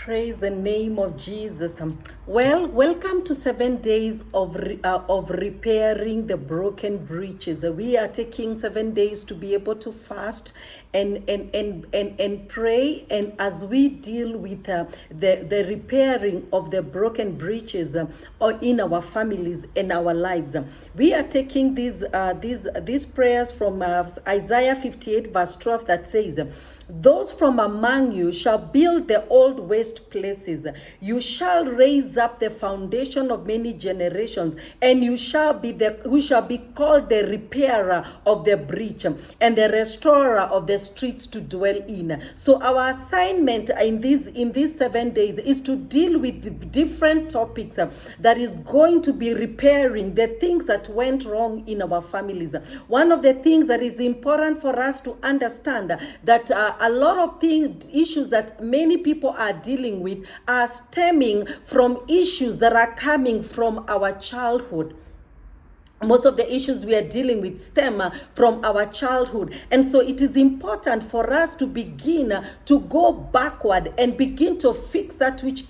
Praise the name of Jesus. Well, welcome to 7 days of repairing the broken breaches. We are taking 7 days to be able to fast and pray, and as we deal with the repairing of the broken breaches or in our families and our lives, we are taking these prayers from Isaiah 58 verse 12 that says, "Those from among you shall build the old waste places. You shall raise up the foundation of many generations, and you shall be called the repairer of the breach and the restorer of the streets to dwell in." So our assignment in these 7 days is to deal with different topics that is going to be repairing the things that went wrong in our families. One of the things that is important for us to understand that a lot of issues that many people are dealing with are stemming from issues that are coming from our childhood. Most of the issues we are dealing with stem from our childhood. And so it is important for us to begin to go backward and begin to fix that which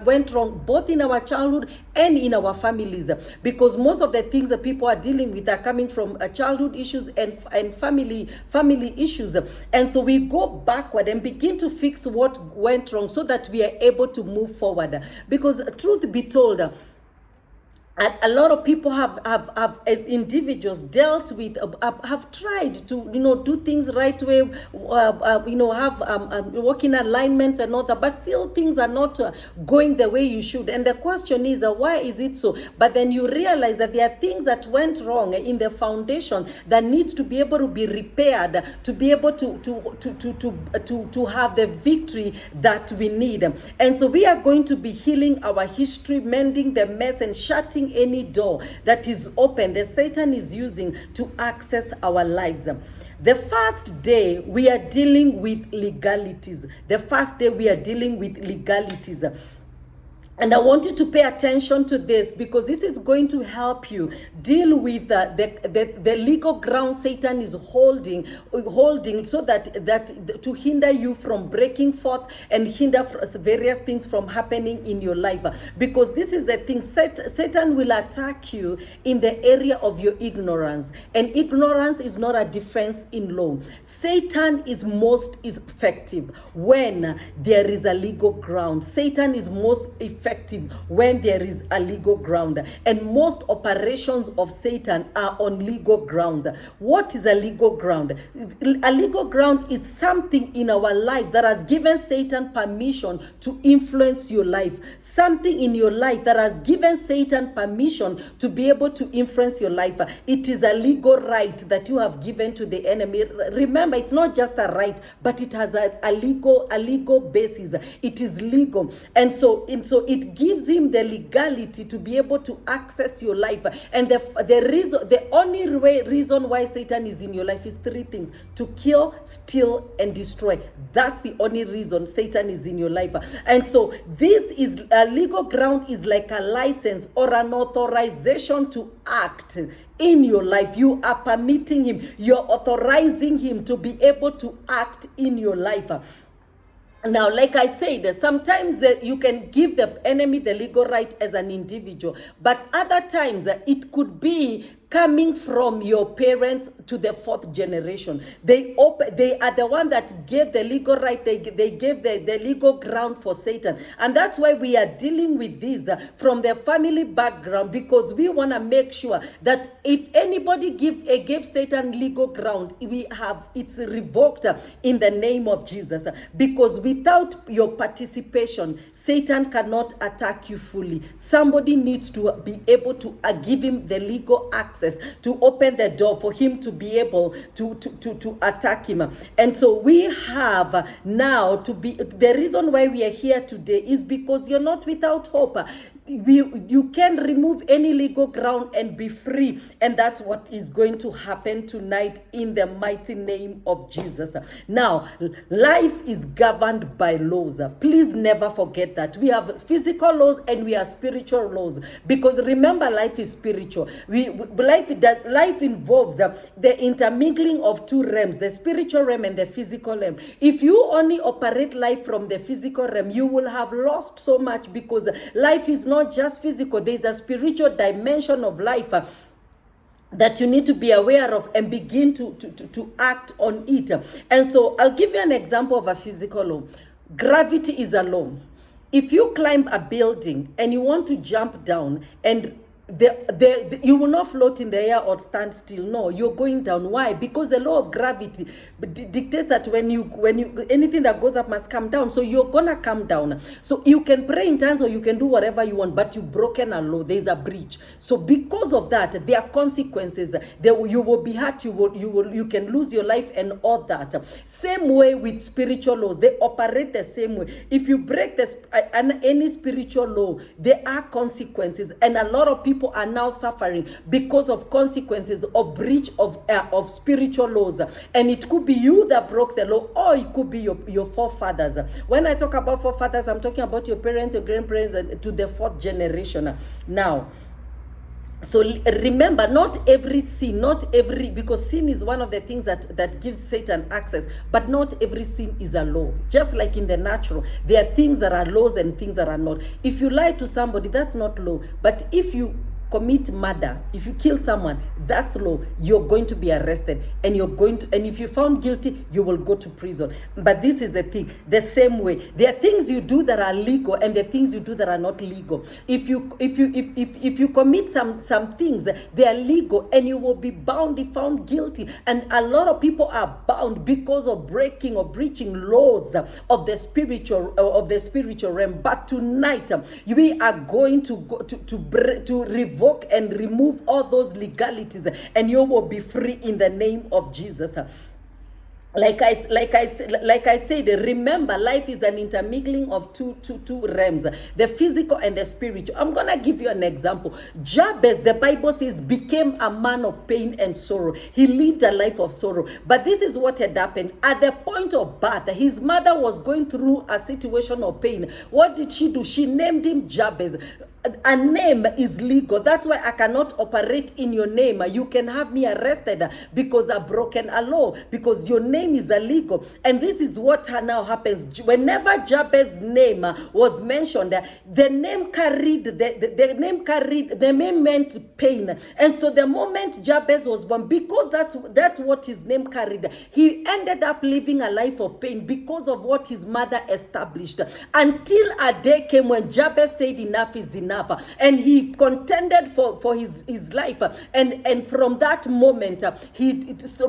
went wrong both in our childhood and in our families. Because most of the things that people are dealing with are coming from childhood issues and family issues. And so we go backward and begin to fix what went wrong so that we are able to move forward. Because truth be told, a lot of people have as individuals dealt with have tried to do things right way, have work in alignment and all that, but still things are not going the way you should. And the question is, why is it so? But then you realize that there are things that went wrong in the foundation that needs to be able to be repaired to be able to have the victory that we need. And so we are going to be healing our history, mending the mess, and shutting any door that is open that Satan is using to access our lives. The first day we are dealing with legalities. And I want you to pay attention to this, because this is going to help you deal with the legal ground Satan is holding so that to hinder you from breaking forth and hinder various things from happening in your life. Because this is the thing, Satan will attack you in the area of your ignorance, and ignorance is not a defense in law. Satan is most effective when there is a legal ground. Satan is most effective when there is a legal ground, and most operations of Satan are on legal grounds. What is a legal ground? A legal ground is something in our lives that has given Satan permission to influence your life. Something in your life that has given Satan permission to be able to influence your life. It is a legal right that you have given to the enemy. Remember, it's not just a right, but it has a legal basis. It is legal, and so it gives him the legality to be able to access your life. And the only reason why Satan is in your life is three things: to kill, steal, and destroy. That's the only reason Satan is in your life. And so this is a legal ground, is like a license or an authorization to act in your life. You are permitting him, you're authorizing him to be able to act in your life. Now, like I said, sometimes you can give the enemy the legal right as an individual, but other times it could be coming from your parents to the fourth generation. They are the one that gave the legal right. They gave the legal ground for Satan. And that's why we are dealing with this from the family background, because we want to make sure that if anybody gave Satan legal ground, it's revoked in the name of Jesus. Because without your participation, Satan cannot attack you fully. Somebody needs to be able to give him the legal access to open the door for him to be able to attack him. And so we have now the reason why we are here today is because you're not without hope. you can remove any legal ground and be free. And that's what is going to happen tonight in the mighty name of Jesus. Now, life is governed by laws. Please never forget that. We have physical laws and we have spiritual laws. Because remember, life is spiritual. Life involves the intermingling of two realms, the spiritual realm and the physical realm. If you only operate life from the physical realm, you will have lost so much, because life is not just physical. There is a spiritual dimension of life that you need to be aware of and begin to act on it. And so I'll give you an example of a physical law. Gravity is a law. If you climb a building and you want to jump down, and you will not float in the air or stand still. No, you're going down. Why? Because the law of gravity dictates that when you anything that goes up must come down. So you're gonna come down. So you can pray in tongues or you can do whatever you want, but you've broken a law. There's a breach. So because of that, there are consequences. You will be hurt. You can lose your life and all that. Same way with spiritual laws. They operate the same way. If you break any spiritual law, there are consequences, and a lot of people are now suffering because of consequences of breach of spiritual laws. And it could be you that broke the law, or it could be your forefathers. When I talk about forefathers, I'm talking about your parents, your grandparents, and to the fourth generation. Now, so remember, not every sin, because sin is one of the things that gives Satan access, but not every sin is a law. Just like in the natural, there are things that are laws and things that are not. If you lie to somebody, that's not law. But if you commit murder, if you kill someone, that's law. You're going to be arrested, and and if you're found guilty, you will go to prison. But this is the thing, the same way. There are things you do that are legal, and there are things you do that are not legal. If you commit some things, they are legal, and you will be bound if found guilty. And a lot of people are bound because of breaking or breaching laws of the spiritual realm. But tonight, we are going to go to revoke and remove all those legalities, and you will be free in the name of Jesus. Like I said, remember, life is an intermingling of two realms, the physical and the spiritual. I'm gonna give you an example. Jabez, the Bible says, became a man of pain and sorrow. He lived a life of sorrow. But this is what had happened. At the point of birth, his mother was going through a situation of pain. What did she do? She named him Jabez. A name is legal. That's why I cannot operate in your name. You can have me arrested because I've broken a law, because your name is illegal. And this is what now happens. Whenever Jabez's name was mentioned, the name carried the name meant pain. And so the moment Jabez was born, because that's what his name carried, he ended up living a life of pain because of what his mother established. Until a day came when Jabez said enough is enough. And he contended for his life, and from that moment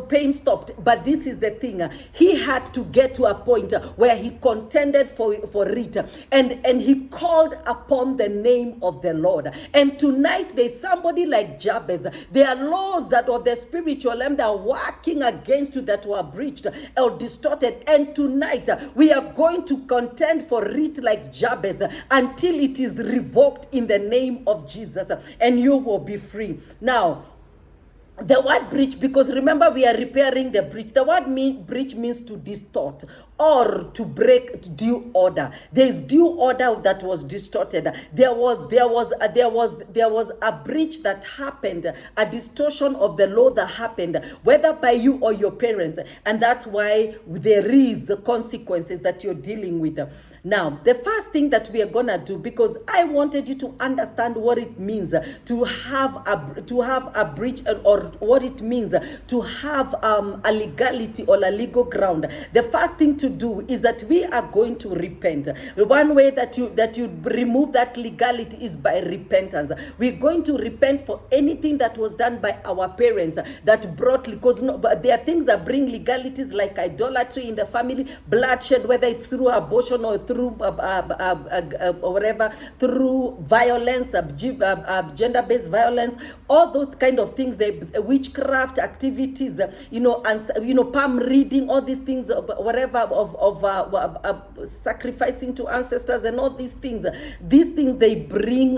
pain stopped. But this is the thing, he had to get to a point where he contended for it, and he called upon the name of the Lord. And tonight there's somebody like Jabez. There are laws that of the spiritual realm that are working against you, that were breached or distorted, and tonight we are going to contend for it like Jabez until it is revoked in the name of Jesus, and you will be free. Now, the word breach, because remember, we are repairing the breach. The word breach means to distort or to break due order. There is due order that was distorted. There was a breach that happened, a distortion of the law that happened, whether by you or your parents, and that's why there is consequences that you're dealing with. Now, the first thing that we are gonna do, because I wanted you to understand what it means to have a breach, or what it means to have a legality or a legal ground. The first thing to do is that we are going to repent. One way that you remove that legality is by repentance. We're going to repent for anything that was done by our parents that brought, because there are things that bring legalities, like idolatry in the family, bloodshed, whether it's through abortion or through whatever, through violence, gender-based violence, all those kind of things, witchcraft activities, palm reading, all these things, whatever, sacrificing to ancestors and all these things. These things, they bring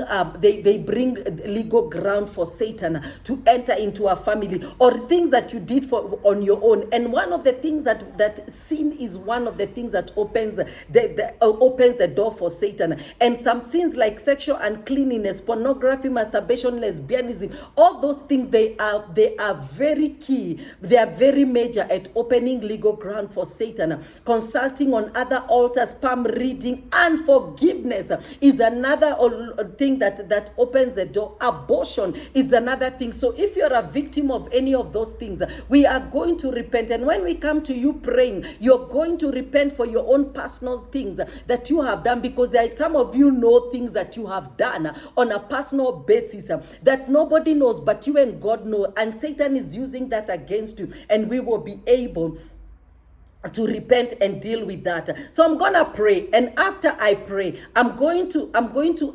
legal ground for Satan to enter into a family, or things that you did on your own. And one of the things that sin is one of the things that opens the door for Satan. And some sins like sexual uncleanness, pornography, masturbation, lesbianism, all those things, they are very key. They are very major at opening legal ground for Satan. Consulting on other altars, palm reading, unforgiveness is another thing that opens the door. Abortion is another thing. So if you're a victim of any of those things, we are going to repent. And when we come to you praying, you're going to repent for your own personal things that you have done, because there are some of you know things that you have done on a personal basis that nobody knows, but you and God know, and Satan is using that against you, and we will be able to repent and deal with that. So I'm gonna pray, and after I pray, I'm going to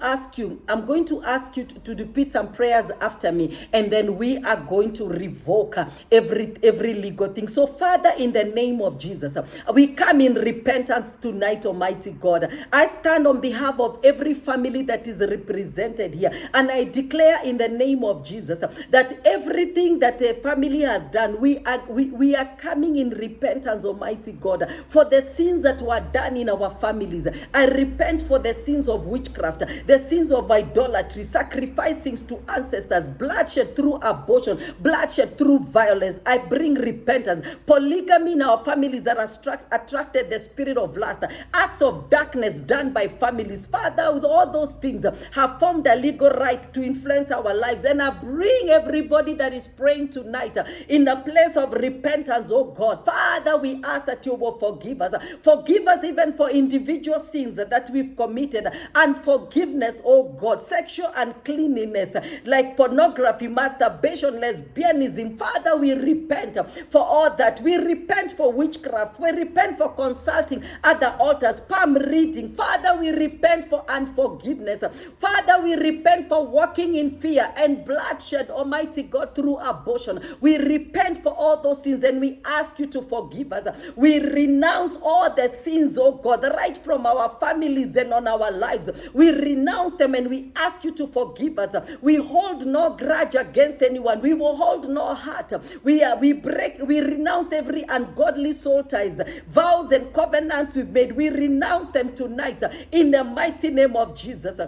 ask you to repeat some prayers after me, and then we are going to revoke every legal thing. So Father, in the name of Jesus, we come in repentance tonight, Almighty God. I stand on behalf of every family that is represented here, and I declare in the name of Jesus that everything that the family has done, we are coming in repentance, Almighty God, for the sins that were done in our families. I repent for the sins of witchcraft, the sins of idolatry, sacrificing to ancestors, bloodshed through abortion, bloodshed through violence. I bring repentance. Polygamy in our families that attracted the spirit of lust, acts of darkness done by families. Father, with all those things have formed a legal right to influence our lives. And I bring everybody that is praying tonight in a place of repentance, oh God. Father, we ask that you will forgive us. Forgive us even for individual sins that we've committed. Unforgiveness, oh God. Sexual uncleanness like pornography, masturbation, lesbianism. Father, we repent for all that. We repent for witchcraft. We repent for consulting other altars, palm reading. Father, we repent for unforgiveness. Father, we repent for walking in fear and bloodshed, Almighty God, through abortion. We repent for all those things, and we ask you to forgive us. We renounce all the sins, oh God, right from our families and on our lives. We renounce them, and we ask you to forgive us. We hold no grudge against anyone. We will hold no heart. We renounce every ungodly soul ties, vows and covenants we've made. We renounce them tonight in the mighty name of Jesus.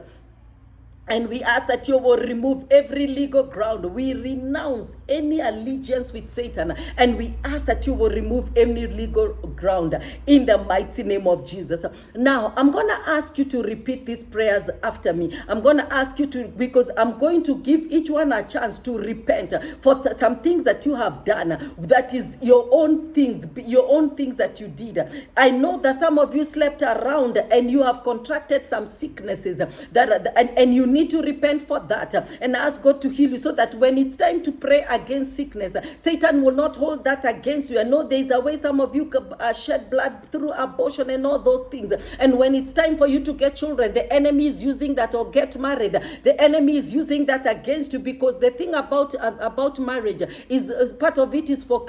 And we ask that you will remove every legal ground. We renounce any allegiance with Satan. And we ask that you will remove any legal ground in the mighty name of Jesus. Now, I'm going to ask you to repeat these prayers after me. I'm going to ask you to, because I'm going to give each one a chance to repent for some things that you have done. That is your own things that you did. I know that some of you slept around and you have contracted some sicknesses and you need to repent for that and ask God to heal you, so that when it's time to pray against sickness, Satan will not hold that against you. I know there's a way some of you shed blood through abortion and all those things, and when it's time for you to get children, the enemy is using that, or get married, the enemy is using that against you, because the thing about marriage is part of it is for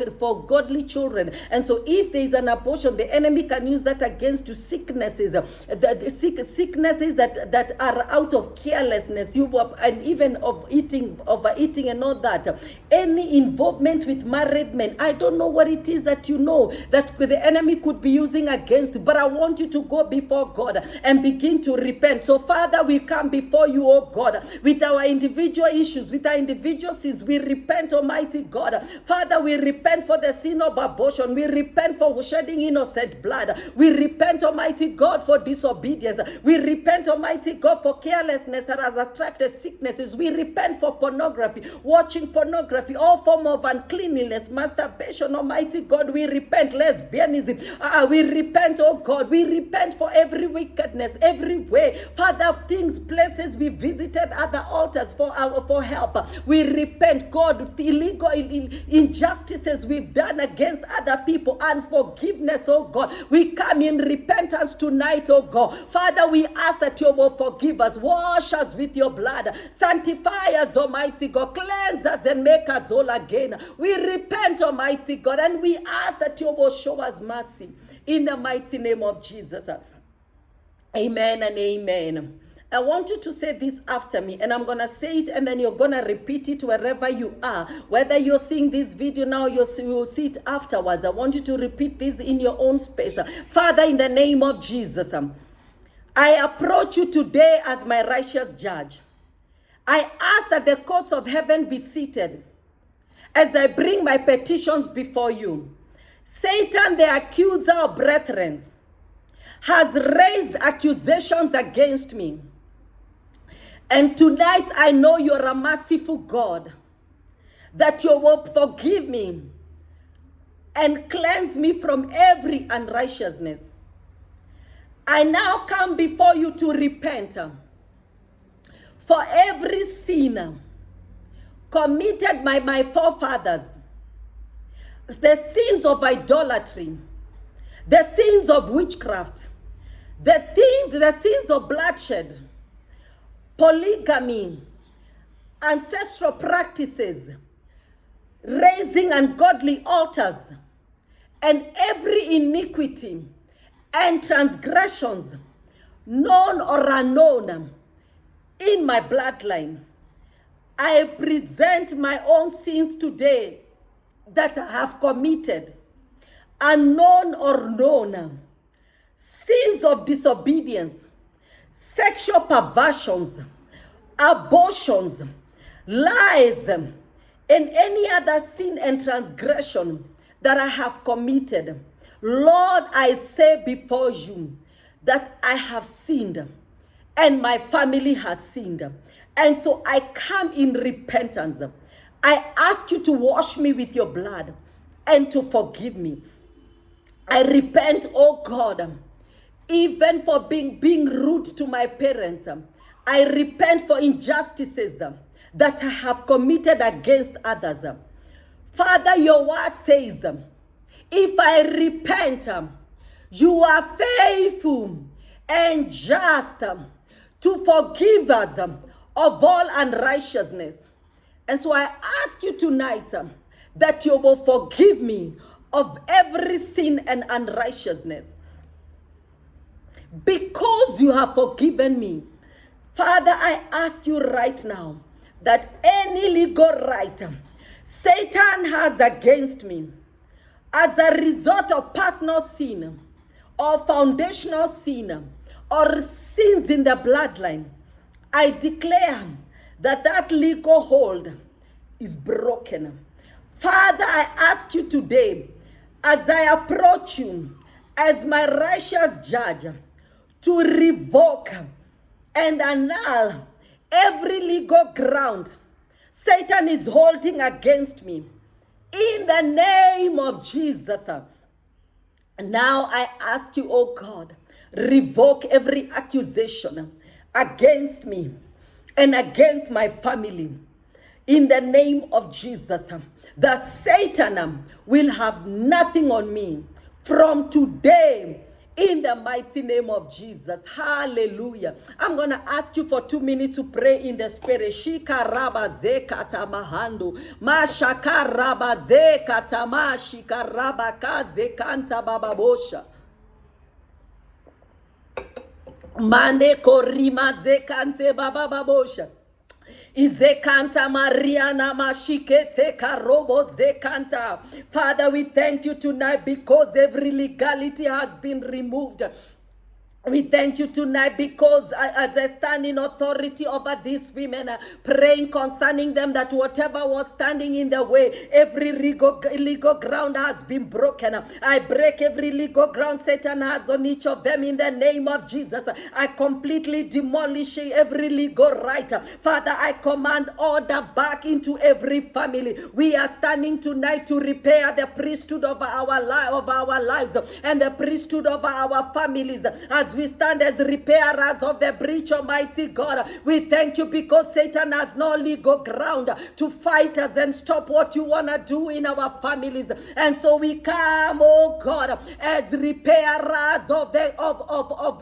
godly children. And so if there's an abortion, the enemy can use that against you. Sicknesses, sicknesses that are out of carelessness, and even of overeating and all that. Any involvement with married men, I don't know what it is that you know that the enemy could be using against you, but I want you to go before God and begin to repent. So Father, we come before you, oh God, with our individual issues, with our individual sins. We repent, Almighty God. Father, we repent for the sin of abortion. We repent for shedding innocent blood. We repent, Almighty God, for disobedience. We repent, Almighty God, for carelessness that has attracted sicknesses. We repent for pornography, watching pornography, all form of uncleanliness, masturbation, Almighty God. We repent, lesbianism. We repent, oh God. We repent for every wickedness, every way. Father, things, places we visited, other altars for help. We repent, God, illegal injustices we've done against other people, unforgiveness, oh God. We come in repentance tonight, oh God. Father, we ask that you will forgive us. Wash us with your blood. Sanctify us, Almighty God. Cleanse us and make us whole again. We repent, Almighty God, and we ask that you will show us mercy in the mighty name of Jesus. Amen and amen. I want you to say this after me, and I'm going to say it, and then you're going to repeat it wherever you are. Whether you're seeing this video now, you'll see it afterwards. I want you to repeat this in your own space. Father, in the name of Jesus, I approach you today as my righteous judge. I ask that the courts of heaven be seated as I bring my petitions before you. Satan, the accuser of brethren, has raised accusations against me. And tonight I know you're a merciful God, that you will forgive me and cleanse me from every unrighteousness. I now come before you to repent for every sin committed by my forefathers, the sins of idolatry, the sins of witchcraft, the sins of bloodshed, polygamy, ancestral practices, raising ungodly altars, and every iniquity and transgressions, known or unknown, in my bloodline. I present my own sins today that I have committed, unknown or known, sins of disobedience, sexual perversions, abortions, lies, and any other sin and transgression that I have committed. Lord, I say before you that I have sinned and my family has sinned. And so I come in repentance. I ask you to wash me with your blood and to forgive me. I repent, oh God, even for being rude to my parents. I repent for injustices that I have committed against others. Father, your word says, if I repent, you are faithful and just to forgive us of all unrighteousness. And so I ask you tonight that you will forgive me of every sin and unrighteousness. Because you have forgiven me, Father, I ask you right now that any legal right Satan has against me as a result of personal sin or foundational sin or sins in the bloodline, I declare that legal hold is broken. Father, I ask you today, as I approach you as my righteous judge, to revoke and annul every legal ground Satan is holding against me. In the name of Jesus. Now I ask you, oh God, revoke every accusation against me and against my family. In the name of Jesus, that Satan will have nothing on me from today. In the mighty name of Jesus. Hallelujah. I'm going to ask you for 2 minutes to pray in the spirit. Shika raba zekata mahando. Mashaka raba zekata mashika raba kaze kanta bababosha. Mande korima zekante bababosha. Izekanta Mariana Mashikete Karobo Zekanta. Father, we thank you tonight because every legality has been removed. We thank you tonight because as I stand in authority over these women, praying concerning them that whatever was standing in the way, every legal ground has been broken. I break every legal ground Satan has on each of them in the name of Jesus. I completely demolish every legal right. Father, I command order back into every family. We are standing tonight to repair the priesthood of our lives and the priesthood of our families as we stand as repairers of the breach, Almighty God. We thank you because Satan has no legal ground to fight us and stop what you want to do in our families. And so we come, oh God, as repairers of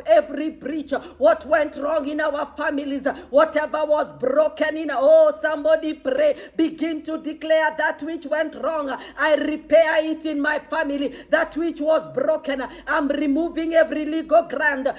every breach. What went wrong in our families, whatever was broken in, oh, somebody pray, begin to declare that which went wrong. I repair it in my family. That which was broken, I'm removing every legal ground,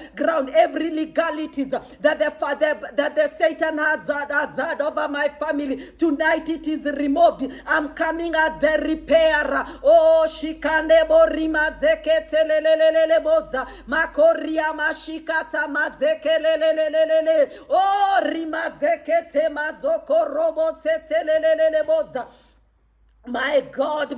every legalities that the Satan has had over my family. Tonight it is removed. I'm coming as the repairer. Oh, shikande borima zeke telelelele boza makoria mashikata mazeke lelelelele. Oh, rima zeke te mazoko robo setelelelele boza. My God,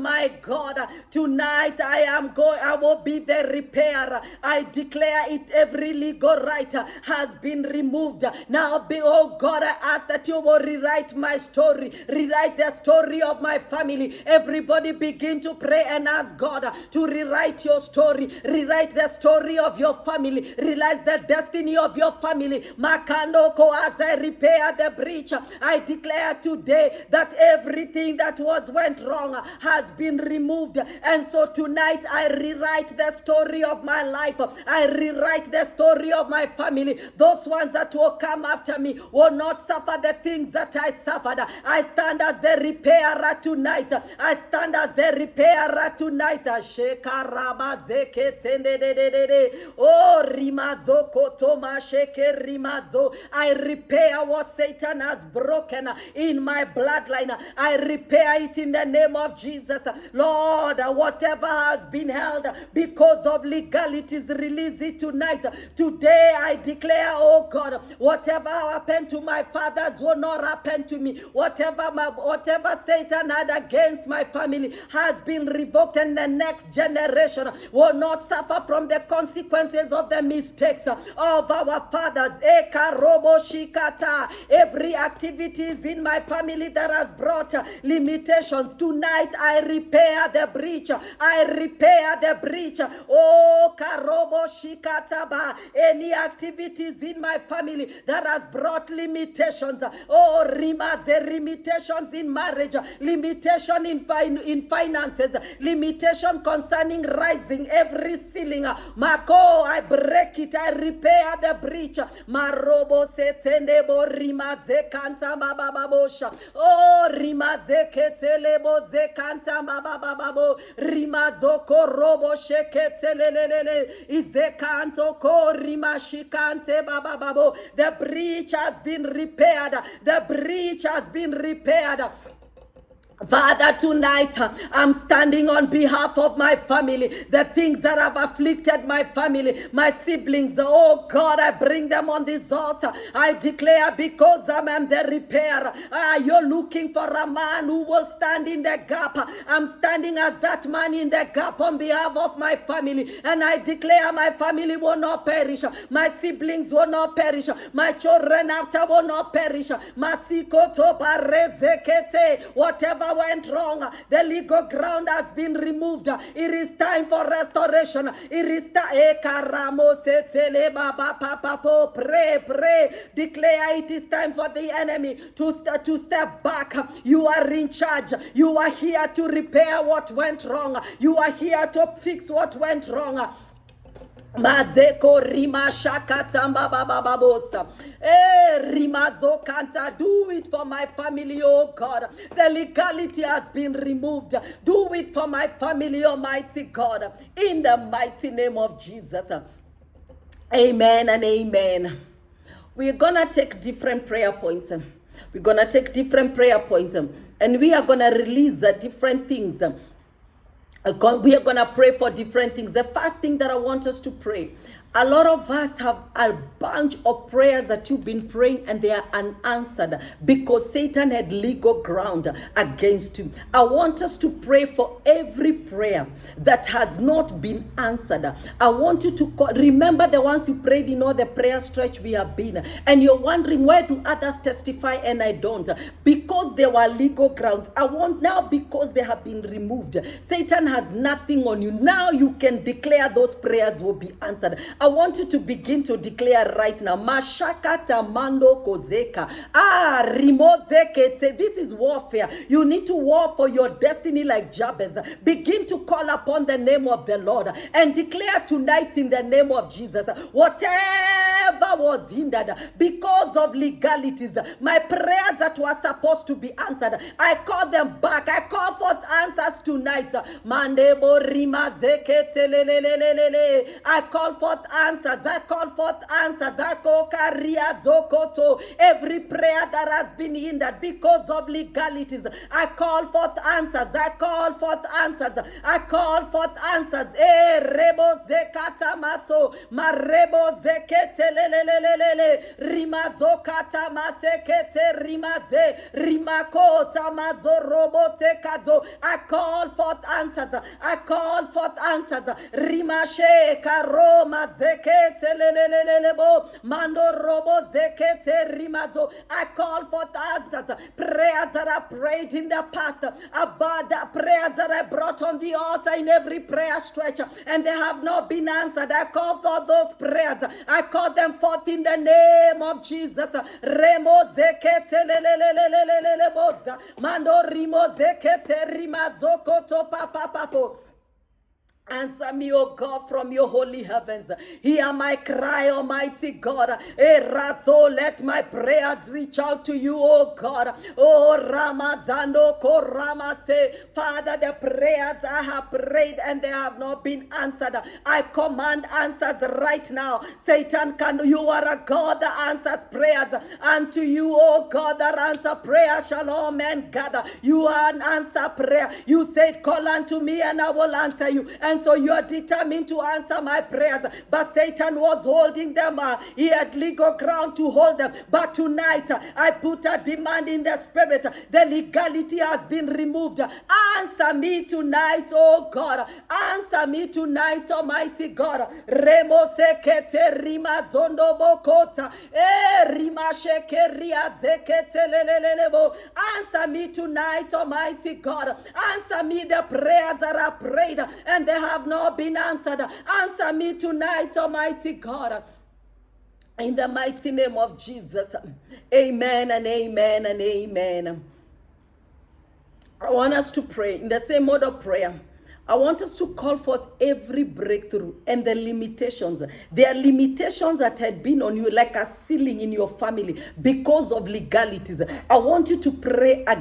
tonight I will be the repairer. I declare it, every legal right has been removed. Now, oh God, I ask that you will rewrite my story, rewrite the story of my family. Everybody begin to pray and ask God to rewrite your story, rewrite the story of your family, realize the destiny of your family. Makandoko, as I repair the breach, I declare today that everything that went wrong has been removed. And so tonight I rewrite the story of my life. I rewrite the story of my family. Those ones that will come after me will not suffer the things that I suffered. I stand as the repairer tonight. I stand as the repairer tonight. Oh, rimazo kotoma sheke rimazo. I repair what Satan has broken in my bloodline. I repair it in the name of Jesus. Lord, whatever has been held because of legalities, release it tonight. Today I declare, oh God, whatever happened to my fathers will not happen to me. Whatever Satan had against my family has been revoked, and the next generation will not suffer from the consequences of the mistakes of our fathers. Every activities in my family that has brought limitations, tonight I repair the breach. I repair the breach. Oh, karobo shikataba. Any activities in my family that has brought limitations. Oh, rimas, the limitations in marriage, limitation in finances, limitation concerning rising every ceiling. Mako, I break it. I repair the breach. Marobo setendebo rimaze kanta babababosha. Oh, rimaze ketelebo zekanta babababo. Rimazoko robo sheketelelelele. Is the kanto ko rimashikante babababo. The breach has been repaired. The breach has been repaired. Father, tonight I'm standing on behalf of my family, the things that have afflicted my family, my siblings. Oh God, I bring them on this altar. I declare, because I am the repairer. You're looking for a man who will stand in the gap. I'm standing as that man in the gap on behalf of my family, and I declare my family will not perish, my siblings will not perish, my children after will not perish. Masikoto parezekete. Whatever went wrong, the legal ground has been removed. It is time for restoration. It is pray, declare it is time for the enemy to step back. You are in charge. You are here to repair what went wrong. You are here to fix what went wrong. Mazeko rima shakatamba bababosa. Rimazo kanta. Do it for my family, oh God. The legality has been removed. Do it for my family, Almighty God. In the mighty name of Jesus. Amen and amen. We're gonna take different prayer points. And we are gonna release different things. We are going to pray for different things. The first thing that I want us to pray, a lot of us have a bunch of prayers that you've been praying and they are unanswered because Satan had legal ground against you. I want us to pray for every prayer that has not been answered. I want you to remember the ones you prayed in all the prayer stretch we have been, and you're wondering, why do others testify and I don't? Because there were legal grounds. I want now, because they have been removed, Satan has nothing on you. Now you can declare those prayers will be answered. I I want you to begin to declare right now. Mashaka tamando kozeka. Rimozekete. This is warfare. You need to war for your destiny like Jabez. Begin to call upon the name of the Lord and declare tonight in the name of Jesus. Whatever was hindered because of legalities, my prayers that were supposed to be answered, I call them back. I call forth answers tonight. Mandebo rimazekete lelelelele. I call forth answers. I call forth answers. I call karia zokoto. Every prayer that has been hindered because of legalities, I call forth answers. I call forth answers. I call forth answers. Rebo zekata maso. Marebo zekete lelelelele. Rimazo kata masekete rimaze. Rimakota mazo robote kazo. I call forth answers. I call forth answers. Rimashe karoma zekete lelelelebo. Mando robo zekete rimazo. I call forth answers. Prayers that I prayed in the past, about the prayers that I brought on the altar in every prayer stretch, and they have not been answered. I call for those prayers. I call them forth in the name of Jesus. Remo zekete leleleleleleleboza. Mando rimo zekete rimazo koto papa papo. Answer me, O God, from your holy heavens. Hear my cry, Almighty God. Erazo, let my prayers reach out to you, O God. Oh, Ramazando Koramase. Father, the prayers I have prayed and they have not been answered, I command answers right now. Satan, you are a God that answers prayers. And to you, O God, that answer prayer shall all men gather. You are an answer prayer. You said, call unto me and I will answer you. And so you are determined to answer my prayers. But Satan was holding them. He had legal ground to hold them. But tonight, I put a demand in the spirit. The legality has been removed. Answer me tonight, oh God. Answer me tonight, Almighty God. Remo sekete rima zondo bokota. Rima shekeria zekete lelelelebo. Answer me tonight, Almighty God. Answer me the prayers that I prayed and they have not been answered. Answer me tonight, Almighty God. In the mighty name of Jesus. Amen and amen and amen. I want us to pray in the same mode of prayer. I want us to call forth every breakthrough and the limitations. There are limitations that had been on you like a ceiling in your family because of legalities. I want you to pray I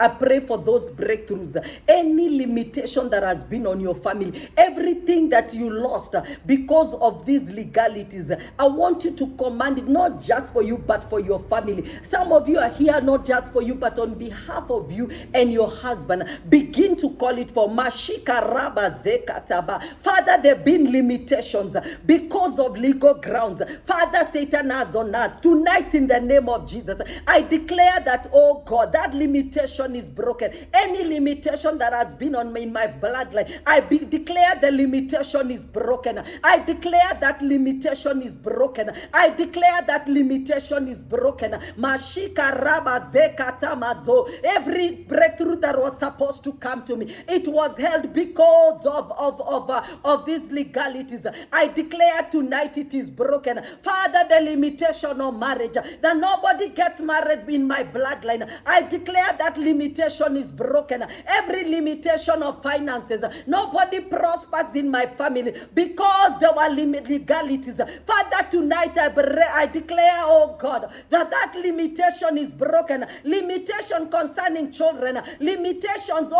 pray for those breakthroughs. Any limitation that has been on your family, everything that you lost because of these legalities, I want you to command it not just for you but for your family. Some of you are here not just for you but on behalf of you and your husband. Begin to call it for Mashika. Father, there have been limitations because of legal grounds. Father, Satan has on us. Tonight, in the name of Jesus, I declare that, oh God, that limitation is broken. Any limitation that has been on me in my bloodline, I declare the limitation is broken. I declare that limitation is broken. I declare that limitation is broken. Mashika raba zekata mazo. Every breakthrough that was supposed to come to me, it was held because of these legalities. I declare tonight it is broken. Father, the limitation of marriage, that nobody gets married in my bloodline, I declare that limitation is broken. Every limitation of finances, nobody prospers in my family because there were legalities. Father, tonight I declare, oh God, that limitation is broken. Limitation concerning children, limitations,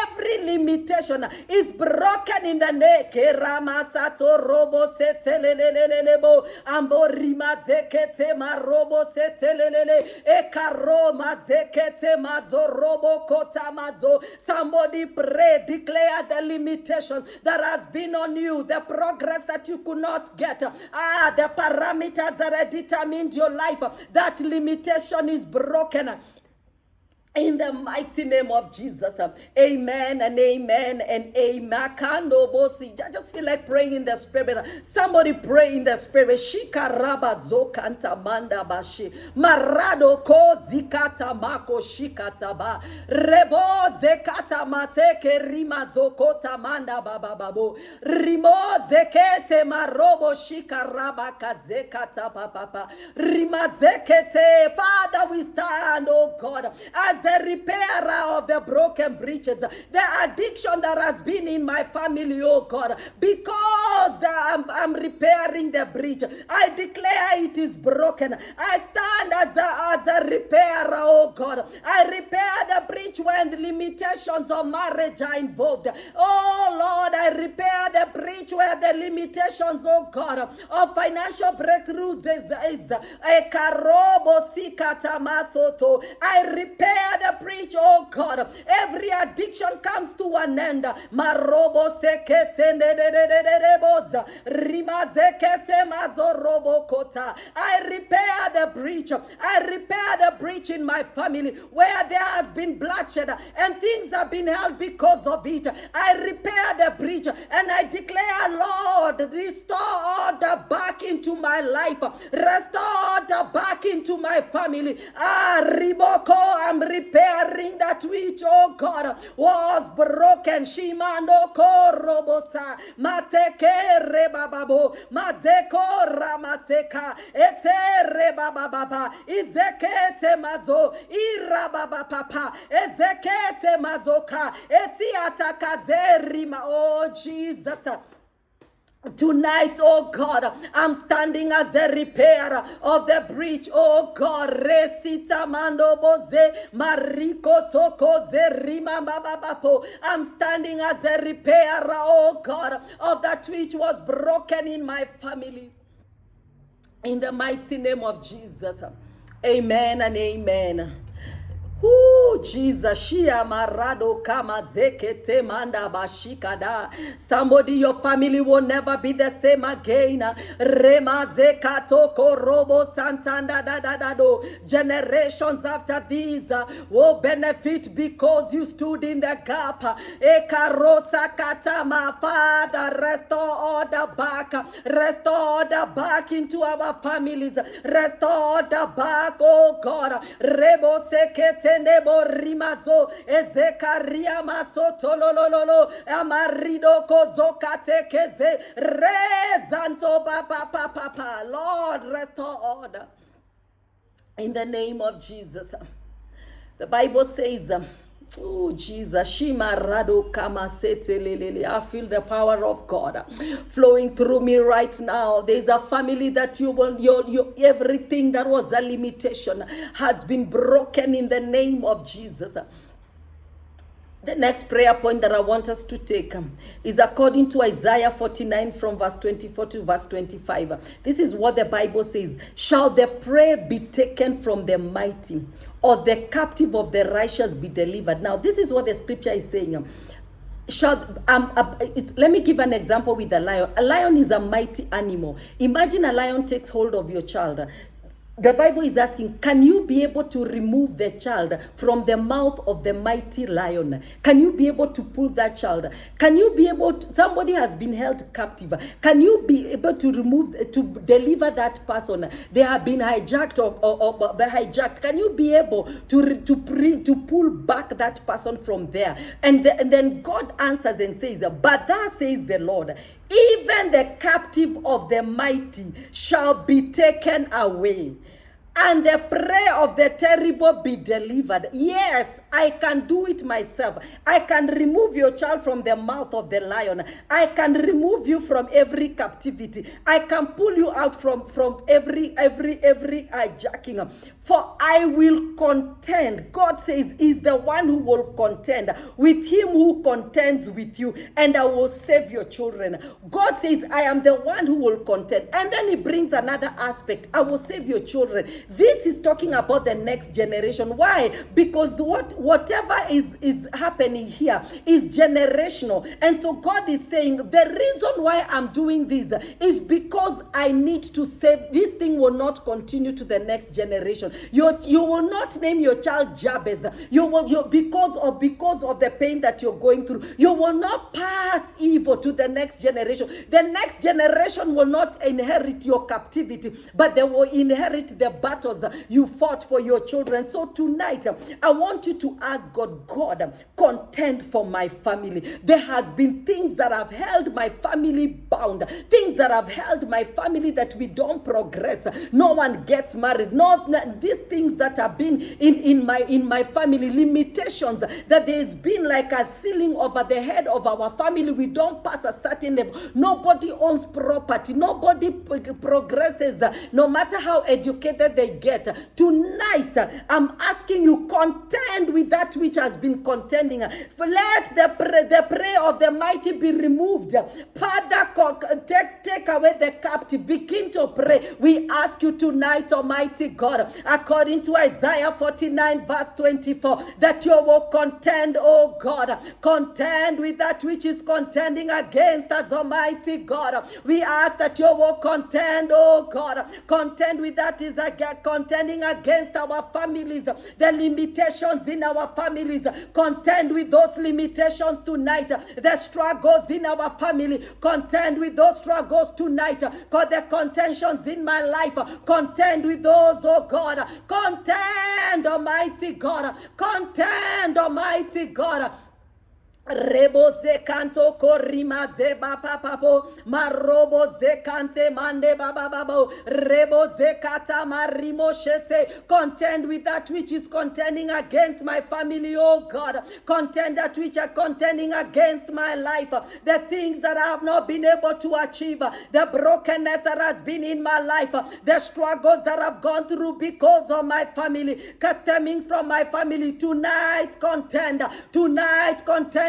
every limitation is broken in the name. Keramasato robo setelelelelebo ambo rima zekete marobo setelelele ekaroma zekete mazo robo kota mazo. Somebody pray, declare the limitation that has been on you, the progress that you could not get, the parameters that have determined your life. That limitation is broken. In the mighty name of Jesus. Amen and amen and amen. Kando bosi. I just feel like praying in the spirit. Somebody pray in the spirit. Shikaraba zokanta manda bashi. Marado ko zikata mako shikata ba. Rebo zekata maseke rima zokota manda baba babo. Rimo zekete marobo shikaraba kazekata papa. Rima zekete. Father, we stand, oh God, as the repairer of the broken breaches, the addiction that has been in my family, oh God, because I'm repairing the breach. I declare it is broken. I stand as a repairer, oh God. I repair the breach when the limitations of marriage are involved. Oh Lord, I repair the breach where the limitations, oh God, of financial breakthroughs is a karobo sikata masoto. I repair the breach, oh God. Every addiction comes to an end. Marobo sekete boza. Rima zekete mazorobo kota. I repair the breach. I repair the breach in my family where there has been bloodshed and things have been held because of it. I repair the breach and I declare, Lord, restore order back into my life. Restore order back into my family. Riboko, I'm repairing that which, oh God, was broken. Shimando korobosa, mateke rebababo, mazeko ramaseka, ete rebababa, izekete mazo, irababapa, ezekete mazoka, esiataka zerima. Oh Jesus. Tonight, oh God, I'm standing as the repairer of the breach. Oh God, resita mando boze mariko toko zerima bababapo. I'm standing as the repairer, oh God, of that which was broken in my family. In the mighty name of Jesus. Amen and amen. Ooh, Jesus, Shia Marado Kama Zekete Manda Bashikada. Somebody, your family will never be the same again. Rema Zekato Korobo Santanda Dadado. Generations after these will benefit because you stood in the gap. Ekarosa Katama, Father, restore order back. Restore order back into our families. Restore order back, oh God. Rebo Sekete Nebo rimazo ezekaria maso tolololo amarido kozokate keze rezanto papa. Lord, restore order in the name of Jesus. The Bible says, oh Jesus, Shima Rado Kama Sete Lelele. I feel the power of God flowing through me right now. There's a family that your everything that was a limitation has been broken in the name of Jesus. The next prayer point that I want us to take is according to Isaiah 49 from verse 24 to verse 25. This is what the Bible says. Shall the prey be taken from the mighty, or the captive of the righteous be delivered? Now, this is what the scripture is saying. Let me give an example with a lion. A lion is a mighty animal. Imagine a lion takes hold of your child. The Bible is asking, can you be able to remove the child from the mouth of the mighty lion? Can you be able to pull that child? Can you be able to, somebody has been held captive. Can you be able to deliver that person? They have been hijacked or hijacked. Can you be able to pull back that person from there? And then God answers and says, but thus says the Lord, even the captive of the mighty shall be taken away, and the prey of the terrible be delivered. Yes, I can do it myself. I can remove your child from the mouth of the lion. I can remove you from every captivity. I can pull you out from every hijacking. For I will contend. God says is the one who will contend with him who contends with you, and I will save your children. God says I am the one who will contend. And then he brings another aspect. I will save your children. This is talking about the next generation. Why? Because what whatever is happening here is generational. And so God is saying, the reason why I'm doing this is because I need to save. This thing will not continue to the next generation. You will not name your child Jabez. Because of the pain that you're going through. You will not pass evil to the next generation. The next generation will not inherit your captivity, but they will inherit the battles you fought for your children. So tonight, I want you to ask God, contend for my family. There has been things that have held my family bound, things that have held my family that we don't progress. No one gets married. Not these things that have been in my family, limitations, that there's been like a ceiling over the head of our family. We don't pass a certain level. Nobody owns property. Nobody progresses, no matter how educated they get. Tonight, I'm asking you, contend with that which has been contending. Let the prayer of the mighty be removed. Father, take away the captive. Begin to pray. We ask you tonight, Almighty God, according to Isaiah 49 verse 24, that you will contend, oh God, contend with that which is contending against us, Almighty God. We ask that you will contend, oh God, contend with that is contending against our families, the limitations in our families. Contend with those limitations tonight, the struggles in our family. Contend with those struggles tonight, because the contentions in my life. Contend with those, oh God. Contend, Almighty God. Contend, Almighty God. Rebo zekanto korima zeba papapo marobo zekante mande bababo rebo zekata marimo shete. Contend with that which is contending against my family, oh God. Contend that which are contending against my life, the things that I have not been able to achieve, the brokenness that has been in my life, the struggles that I've gone through because of my family, stemming from my family. Tonight contend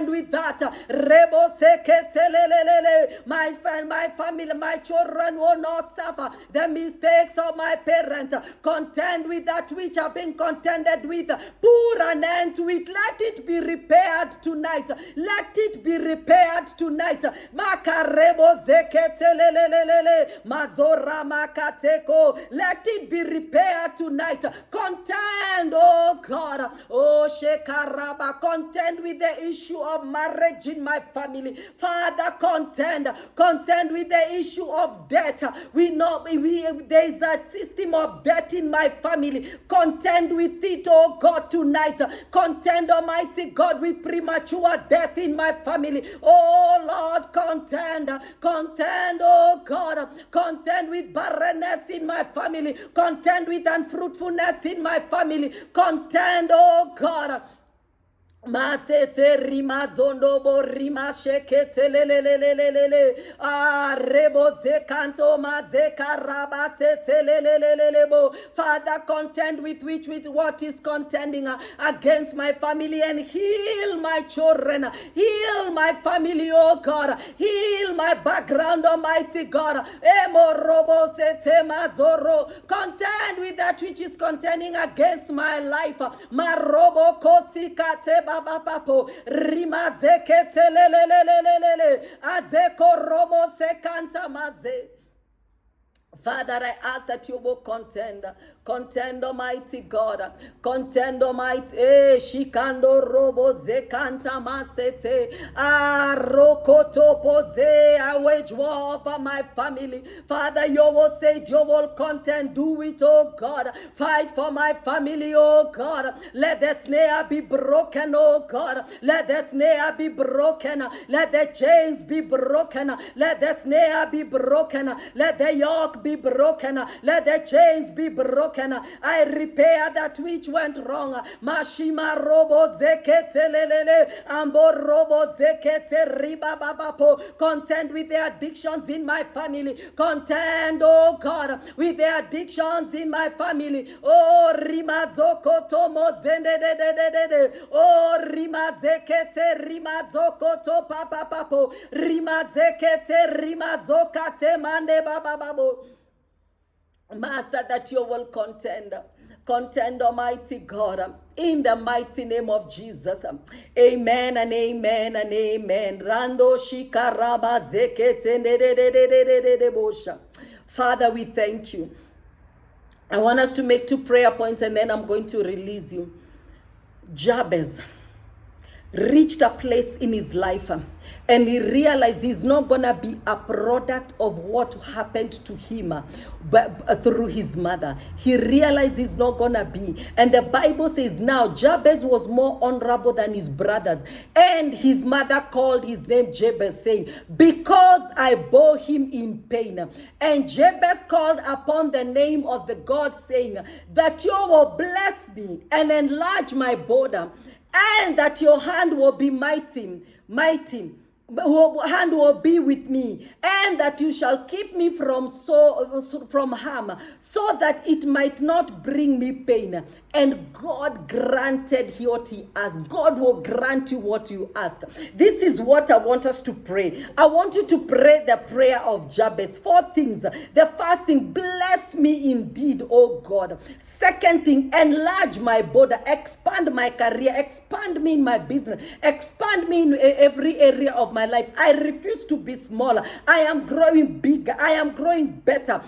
with that. Rebo seketelelelele. My family, my children will not suffer the mistakes of my parents. Contend with that which have been contended with. Put an end to it. Let it be repaired tonight. Let it be repaired tonight. Makarebo zeketelelelele. Mazora makateko. Let it be repaired tonight. Contend, oh God. Oh shekaraba. Contend with the issue of marriage in my family. Father, contend with the issue of debt. We know there is a system of debt in my family. Contend with it, oh God, tonight. Contend, Almighty God, with premature death in my family. Oh Lord, contend, oh God. Contend with barrenness in my family. Contend with unfruitfulness in my family. Contend, oh God. Masete rima zondo bo rima shekete lelelelelele rebo zekanto mazeka rabasete lelelelele bo. Father, contend with what is contending against my family, and heal my children, heal my family, oh God, heal my background, Almighty God. Emo robo sete mazoro. Contend with that which is contending against my life. Marobo kosikate papo rima zekete lelelelelele azeko robo sekanta maze. Father, I ask that you will contend, Almighty God, contend, Almighty, shikando robo zekanta masete, rokoto pose, I wage war over my family. Father, you will say, you will contend, do it, oh God, fight for my family, oh God, let the snare be broken, oh God, let the snare be broken, let the chains be broken, let the snare be broken, let the yoke be broken, let the chains be broken. I repair that which went wrong. Mashima robo zekete lelele ambo robo zekete riba babapo. Contend with the addictions in my family. Contend, oh God, with the addictions in my family. Oh rima zoko tomo zende de de de de de. Oh rima zekete rima zoko to papa papo. Rima zekete rima zokate mande baba babo. Master, that you will contend, Almighty God, in the mighty name of Jesus. Amen and amen and amen. Rando shikaraba zekete bosha. Father, we thank you. I want us to make 2 prayer points and then I'm going to release you. Jabez reached a place in his life and he realized he's not gonna be a product of what happened to him but through his mother. He realized he's not gonna be, and the Bible says now Jabez was more honorable than his brothers, and his mother called his name Jabez, saying, because I bore him in pain. And Jabez called upon the name of the God, saying, that you will bless me and enlarge my border, and that your hand will be mighty, hand will be with me, and that you shall keep me from harm, so that it might not bring me pain. And God granted what he asked. God will grant you what you ask. This is what I want us to pray. I want you to pray the prayer of Jabez. 4 things. The first thing, bless me indeed, oh God. Second thing, enlarge my border, expand my career, expand me in my business, expand me in every area of my life. I refuse to be smaller. I am growing bigger. I am growing better.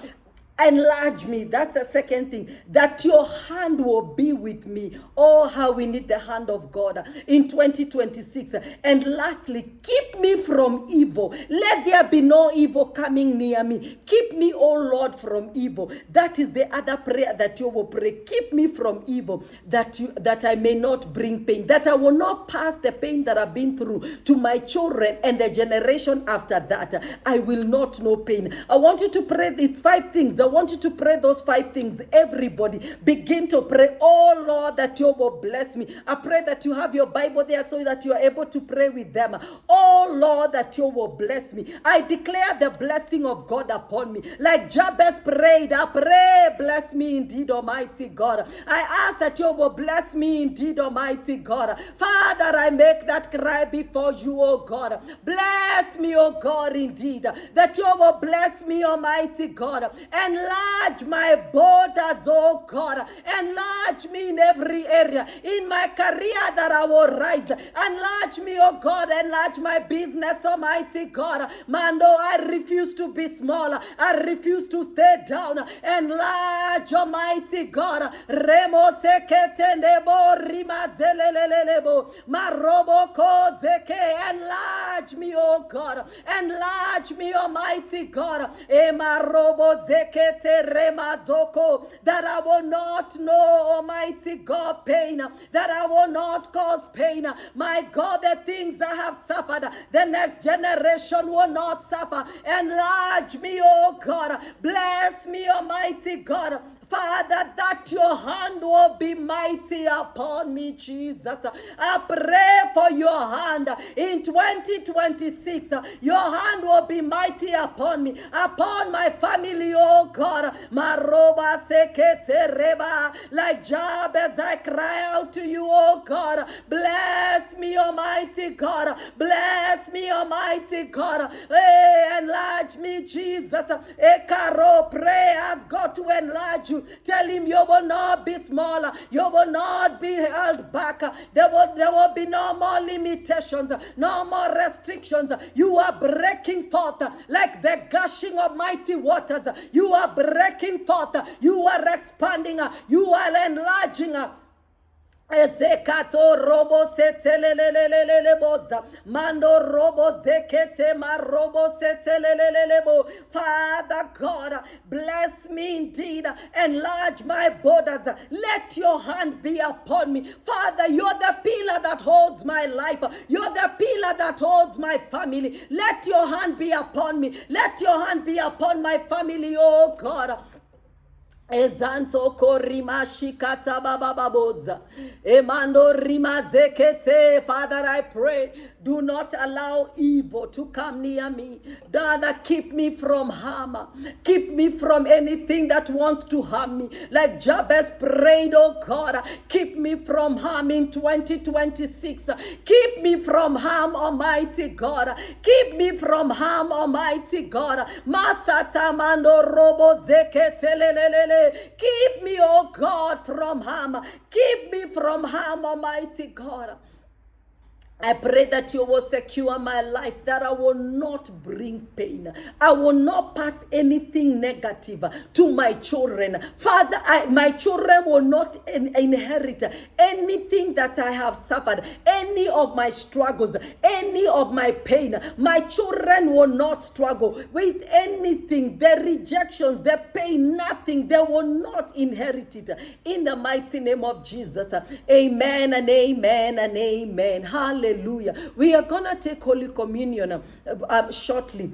Enlarge me. That's a second thing. That your hand will be with me. Oh, how we need the hand of God in 2026. And lastly, keep me from evil. Let there be no evil coming near me. Keep me, oh Lord, from evil. That is the other prayer that you will pray. Keep me from evil, that I may not bring pain, that I will not pass the pain that I've been through to my children and the generation after that. I will not know pain. I want you to pray these 5 things. I want you to pray those 5 things. Everybody begin to pray. Oh Lord, that you will bless me. I pray that you have your Bible there so that you are able to pray with them. Oh Lord, that you will bless me. I declare the blessing of God upon me. Like Jabez prayed, I pray, bless me indeed, Almighty God. I ask that you will bless me indeed, Almighty God. Father, I make that cry before you, oh God. Bless me, oh God, indeed. That you will bless me, Almighty God. Enlarge my borders, oh God. Enlarge me in every area. In my career that I will rise. Enlarge me, oh God. Enlarge my business, Almighty God. Mando, I refuse to be small. I refuse to stay down. Enlarge, Almighty God. Remo sekete nebo rima zelelelebo. Marobo kozeke. Enlarge me, oh God. Enlarge me, Almighty God. Emarobo zeke. That I will not know, Almighty God, pain, that I will not cause pain. My God, the things I have suffered, the next generation will not suffer. Enlarge me, oh God. Bless me, Almighty God. Father, that your hand will be mighty upon me, Jesus. I pray for your hand in 2026. Your hand will be mighty upon me, upon my family, oh God. Maroba sekete reba. Like Jabez, I cry out to you, oh God. Bless me, Almighty God. Bless me, Almighty God. Hey, enlarge me, Jesus. Ekaro, pray, ask God to enlarge you. Tell him you will not be smaller. You will not be held back. There will be no more limitations, no more restrictions. You are breaking forth like the gushing of mighty waters. You are breaking forth. You are expanding. You are enlarging. Ezekato robo seteleleleleleboza mando robo zekete marobo setelelelelebo. Father God, bless me indeed, enlarge my borders, let your hand be upon me. Father, you're the pillar that holds my life, you're the pillar that holds my family. Let your hand be upon me, let your hand be upon my family, oh God. Ezanto korima shikata baba baboza. Emando rima zekete. Father, I pray, do not allow evil to come near me. Father, keep me from harm. Keep me from anything that wants to harm me. Like Jabez prayed, oh God, keep me from harm in 2026. Keep me from harm, Almighty God. Keep me from harm, Almighty God. Masata mando robo zekete lelelele. Keep me, oh God, from harm. Keep me from harm, Almighty God. I pray that you will secure my life, that I will not bring pain. I will not pass anything negative to my children. Father, my children will not inherit anything that I have suffered, any of my struggles, any of my pain. My children will not struggle with anything, the rejections, the pain, nothing. They will not inherit it. In the mighty name of Jesus. Amen and amen and amen. Hallelujah. We are going to take Holy Communion shortly.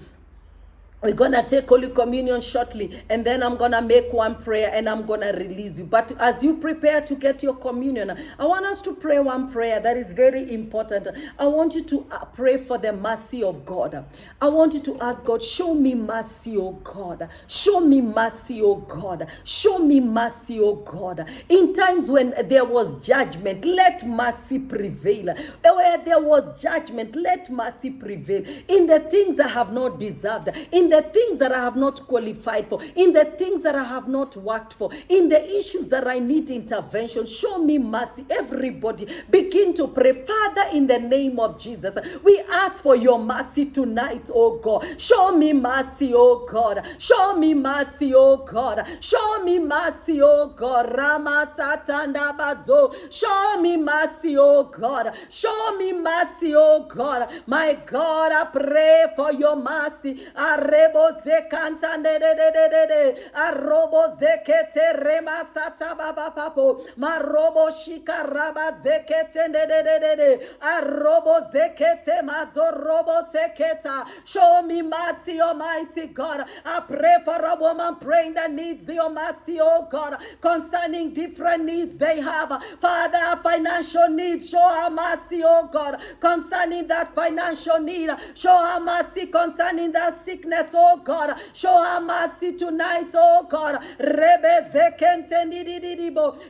We're going to take Holy Communion shortly, and then I'm going to make one prayer and I'm going to release you. But as you prepare to get your communion, I want us to pray one prayer that is very important. I want you to pray for the mercy of God. I want you to ask God, show me mercy, oh God. Show me mercy, oh God. Show me mercy, oh God. In times when there was judgment, let mercy prevail. Where there was judgment, let mercy prevail. In the things I have not deserved, in the things that I have not qualified for, in the things that I have not worked for, in the issues that I need intervention, show me mercy. Everybody begin to pray. Father, in the name of Jesus, we ask for your mercy tonight, oh God. Show me mercy, oh God. Show me mercy, oh God. Show me mercy, oh God. Rama Satanda Bazo. Show me mercy, oh God. Show me mercy, oh God. My God, I pray for your mercy. Arebo zekanta de de de de de de. Arobo zekete rema sata baba papo. Marobo shika raba zekete de de de de de. Arobo zekete mazo robo zeketa. Show me mercy, Almighty God. I pray for a woman praying that needs your mercy, oh God, concerning different needs they have. Father, financial needs, show her mercy, oh God, concerning that financial need. Show her mercy concerning that sickness, oh God. Show her mercy tonight, oh God.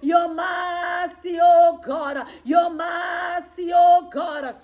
Your mercy, oh God. Your mercy, oh God.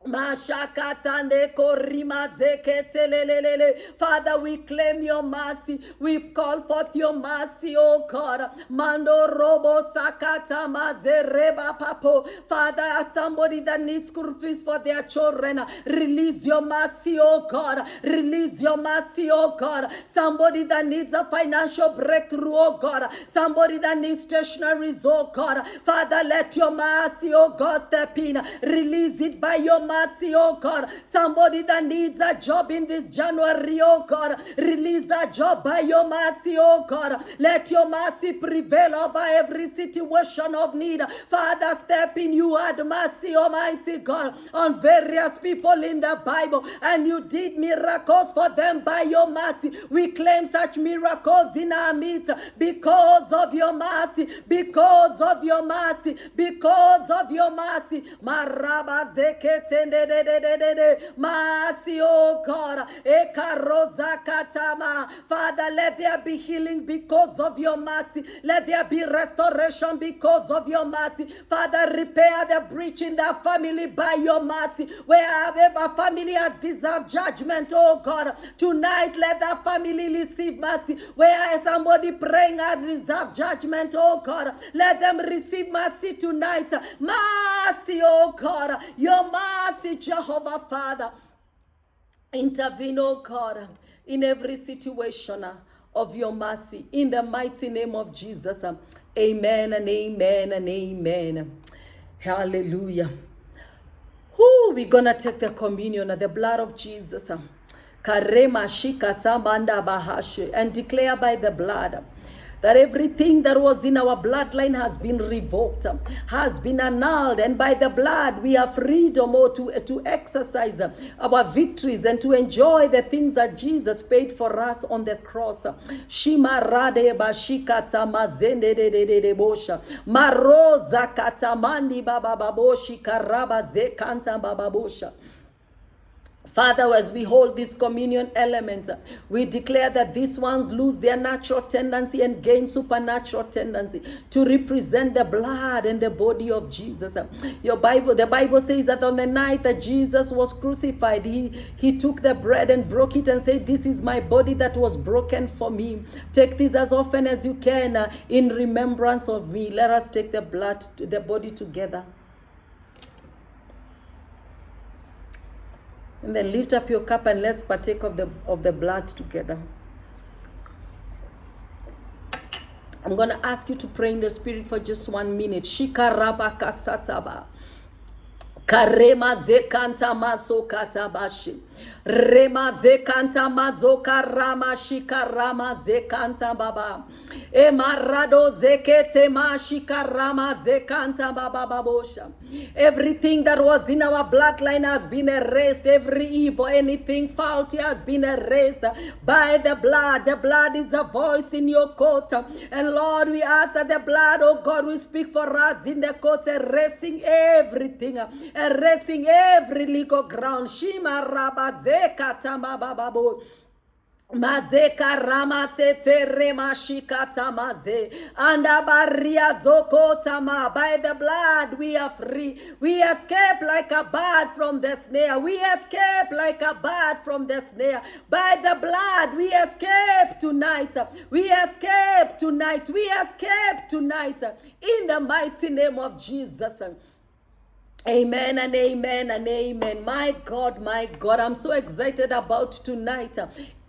Mashakatande korima zeketelelelele. Father, we claim your mercy. We call forth your mercy, oh God. Mando robo sakata mazereba papo. Father, as somebody that needs school fees for their children, release your mercy, oh God. Release your mercy, oh God. Somebody that needs a financial breakthrough, oh God. Somebody that needs stationaries, oh God. Father, let your mercy, oh God, step in. Release it by your mercy, oh God. Somebody that needs a job in this January, oh God, release that job by your mercy, oh God. Let your mercy prevail over every situation of need. Father, step in. You had mercy, Almighty God, on various people in the Bible, and you did miracles for them by your mercy. We claim such miracles in our midst because of your mercy, because of your mercy, because of your mercy. Maraba zekete mercy, oh God. Father, let there be healing because of your mercy. Let there be restoration because of your mercy. Father, repair the breach in that family by your mercy. Wherever family has deserved judgment, oh God, tonight let that family receive mercy. Where somebody praying has deserved judgment, oh God, let them receive mercy tonight. Mercy, oh God. Your mercy, Jehovah Father. Intervene, oh God, in every situation of your mercy. In the mighty name of Jesus. Amen and amen and amen. Hallelujah. We're going to take the communion, the blood of Jesus. And declare by the blood that everything that was in our bloodline has been revoked, has been annulled, and by the blood we have freedom to exercise our victories and to enjoy the things that Jesus paid for us on the cross. Shima rade bashikata mazende de bosha maroza katamandi baba baboshi karaba zekanta baba bosha. Father, as we hold this communion element, we declare that these ones lose their natural tendency and gain supernatural tendency to represent the blood and the body of Jesus. The Bible says that on the night that Jesus was crucified, he took the bread and broke it and said, "This is my body that was broken for me. Take this as often as you can in remembrance of me." Let us take the body together. And then lift up your cup and let's partake of the blood together. I'm going to ask you to pray in the Spirit for just 1 minute. Shikarabaka sataba. Karema zekanta maso katabashi. Rema zekanta mazoka rama shikarama zekanta baba. Emarado zekete mashikarama zekanta baba babosha. Everything that was in our bloodline has been erased. Every evil, anything faulty has been erased by the blood. The blood is a voice in your court. And Lord, we ask that the blood, oh God, will speak for us in the court, erasing everything, erasing every legal ground. Shima rabazeka tamababo. Mazeka rama sete rema shikata maze anda baria zoko tama. By the blood we are free. We escape like a bird from the snare. We escape like a bird from the snare. By the blood we escape tonight. We escape tonight. We escape tonight. In the mighty name of Jesus. Amen and amen and amen. My God, I'm so excited about tonight.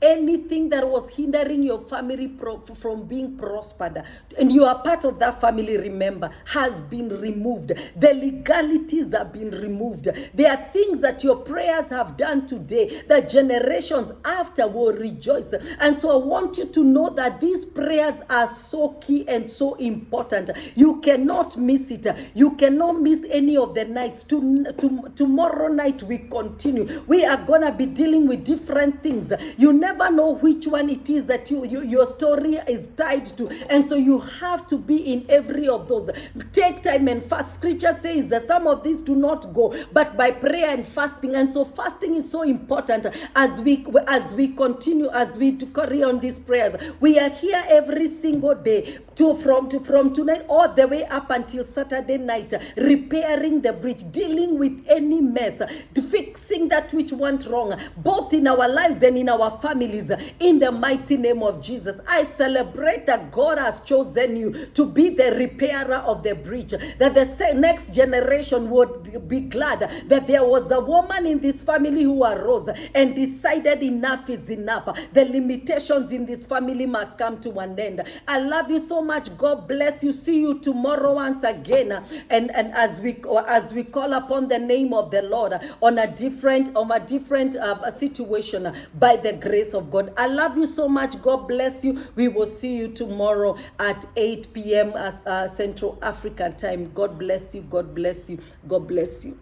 Anything that was hindering your family from being prospered, and you are part of that family, remember, has been removed. The legalities have been removed. There are things that your prayers have done today that generations after will rejoice. And so I want you to know that these prayers are so key and so important. You cannot miss it. You cannot miss any of the nights. Tomorrow night we continue. We are going to be dealing with different things. You never know which one it is that your story is tied to, and so you have to be in every of those. Take time and fast. Scripture says that some of these do not go but by prayer and fasting, and so fasting is so important as we continue, as we carry on these prayers. We are here every single day from tonight all the way up until Saturday night, repairing the bridge, dealing with any mess, fixing that which went wrong, both in our lives and in our families, in the mighty name of Jesus. I celebrate that God has chosen you to be the repairer of the bridge, that the next generation would be glad that there was a woman in this family who arose and decided enough is enough. The limitations in this family must come to an end. I love you so much. God bless you. See you tomorrow once again. And as we call upon the name of the Lord on a different situation by the grace of God. I love you so much. God bless you. We will see you tomorrow at 8 p.m. Central African time. God bless you. God bless you. God bless you.